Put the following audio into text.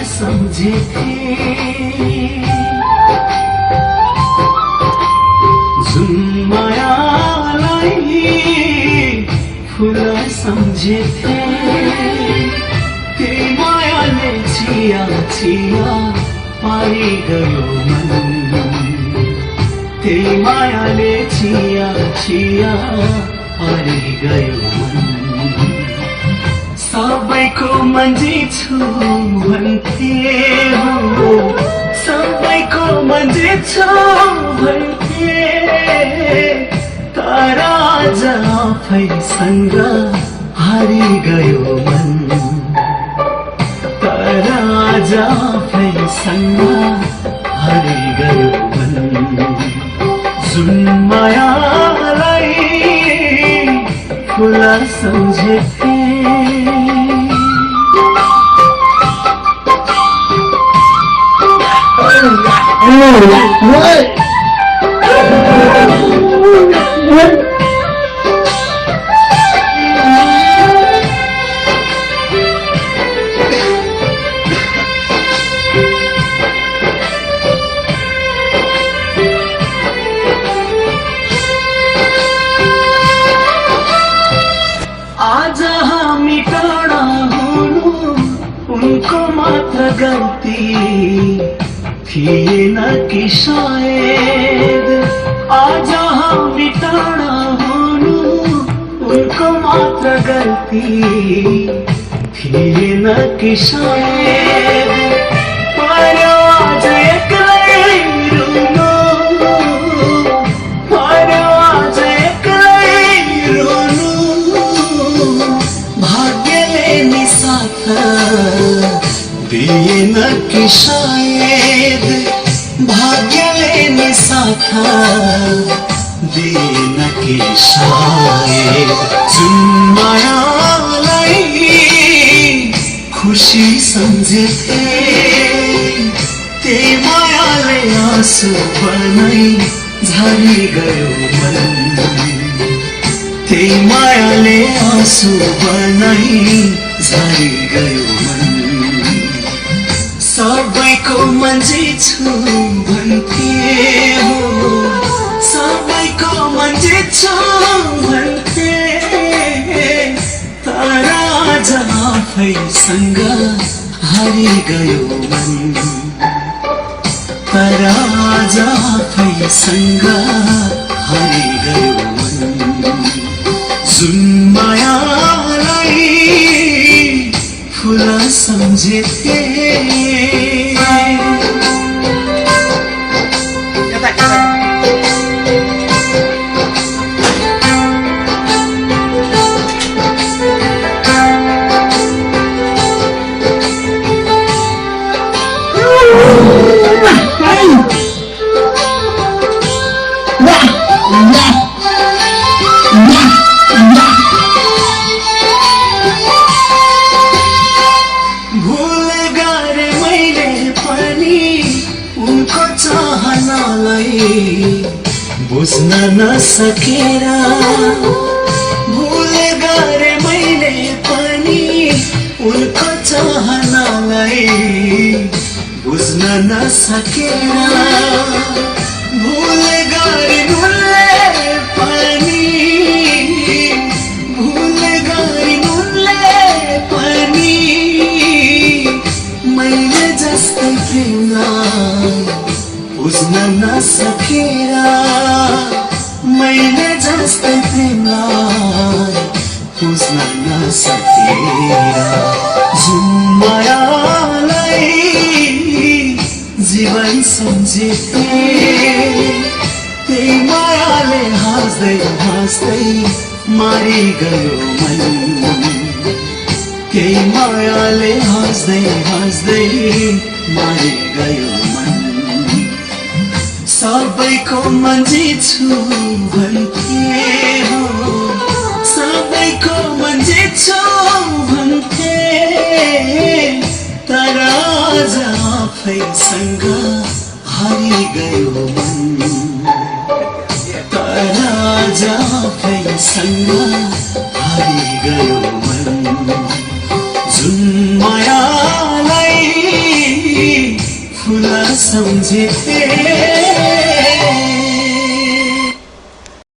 सम्झेथे जुन मायालाई फुल सम्झेथे त्यही मायाले चिया चिया पारी गयो मन त्यही मायाले चिया चिया पारी गयो मन सबैको मन्जी छु भन्थे हो सबैको मन्जी छु भन्थे तर आज आफैसँग हारी गयो मन तर आज आफैसँग हारी गयो मन जुन मायालाई फुल सम्झेथे आज हामी टाढा हुनु उनको मात्र गल्ती थिएन कि सायद आज हामी टाढा हुनु उनको मात्र गल्ती थिएन कि सायद पर आज एक्लै रुनु पर आज एक्लै रुनु भाग्यले नि साथ दिएन कि सायद भाग्यले नि साथ दिएन कि सायद जुन मायालाई खुसी सम्झेथे त्यही मायाले आँसु बनाई झरी गयो मन त्यही मायाले आँसु बनाई झरी गयो मन सबैको मन्जी छु भन्थे हो सबैको मन्जी छु भन्थे तर आज आफैसँग हारी गयो मन तर आज आफैसँग हारी गयो मन जुन मायालाई फुल सम्झेथे भूल गरे मैले पनि उनको चाहनालाई बुझ्न नसकेर भूल गरे मैले पनि उनको चाहनालाई बुझ्न नसकेर भूल गरे उनले पनि भूल गरे उनले पनि मैले जस्तै प्रेमलाई बुझ्न नसकेर मैले जस्तै प्रेमलाई बुझ्न नसकेर जुन मायालाई जीवन सम्झेथे त्यही मायाले हाँस्दै हाँस्दै मारी गयो मन त्यही मायाले हाँस्दै हाँस्दै मारी गयो मन सबैको मन्जी छु भन्थे हो सबैको मन्जी छु भन्थे तर आज आफैसँग हारी गयो मन तर आज आफैसँग हारी गयो मन जुन मायालाई सम्झे